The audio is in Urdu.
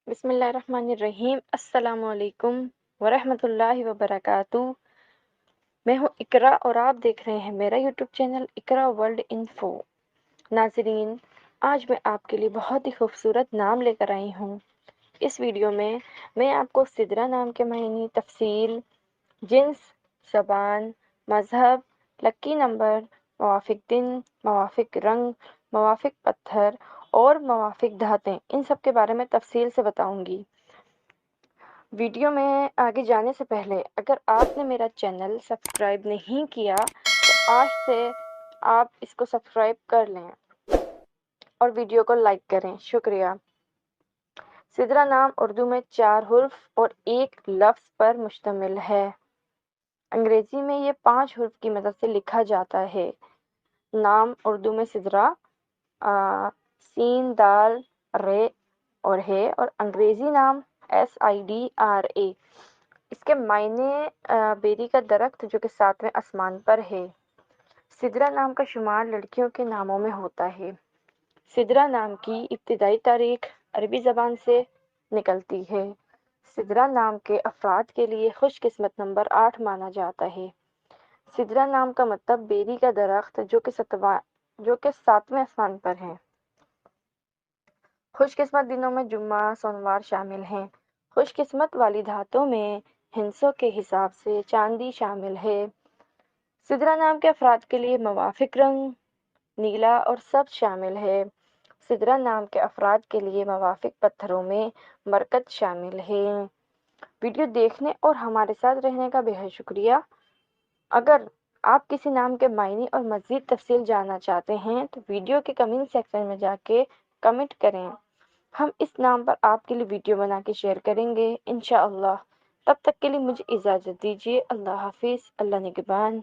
بسم اللہ الرحمن الرحیم۔ السلام علیکم ورحمۃ اللہ وبرکاتہ۔ میں ہوں اقرا اور آپ دیکھ رہے ہیں میرا یوٹیوب چینل اقرا ورلڈ انفو۔ ناظرین، آج میں آپ کے لیے بہت ہی خوبصورت نام لے کر آئی ہوں۔ اس ویڈیو میں آپ کو سدرا نام کے معنی، تفصیل، جنس، زبان، مذہب، لکی نمبر، موافق دن، موافق رنگ، موافق پتھر اور موافق دھاتیں، ان سب کے بارے میں تفصیل سے بتاؤں گی۔ ویڈیو میں آگے جانے سے پہلے اگر آپ نے میرا چینل سبسکرائب نہیں کیا تو آج سے آپ اس کو سبسکرائب کر لیں اور ویڈیو کو لائک کریں۔ شکریہ۔ سدرا نام اردو میں 4 حرف اور ایک لفظ پر مشتمل ہے۔ انگریزی میں یہ 5 حرف کی مدد سے لکھا جاتا ہے۔ نام اردو میں سدرا سین دال رے اور ہے، اور انگریزی نام SIDRA۔ اس کے معنی بیری کا درخت جو کہ 7ویں آسمان پر ہے۔ سدرا نام کا شمار لڑکیوں کے ناموں میں ہوتا ہے۔ سدرا نام کی ابتدائی تاریخ عربی زبان سے نکلتی ہے۔ سدرا نام کے افراد کے لیے خوش قسمت نمبر 8 مانا جاتا ہے۔ سدرا نام کا مطلب بیری کا درخت جو کہ 7ویں آسمان پر ہے۔ خوش قسمت دنوں میں جمعہ، سوموار شامل ہیں۔ خوش قسمت والی دھاتوں میں ہندسوں کے حساب سے چاندی شامل ہے۔ سدرا نام کے افراد کے لیے موافق رنگ نیلا اور سبز شامل ہے۔ سدرا نام کے افراد کے لیے موافق پتھروں میں مرکز شامل ہے۔ ویڈیو دیکھنے اور ہمارے ساتھ رہنے کا بہت شکریہ۔ اگر آپ کسی نام کے معنی اور مزید تفصیل جاننا چاہتے ہیں تو ویڈیو کے کمنٹ سیکشن میں جا کے کمنٹ کریں۔ ہم اس نام پر آپ کے لیے ویڈیو بنا کے شیئر کریں گے انشاءاللہ۔ تب تک کے لیے مجھے اجازت دیجیے۔ اللہ حافظ۔ اللہ نگہبان۔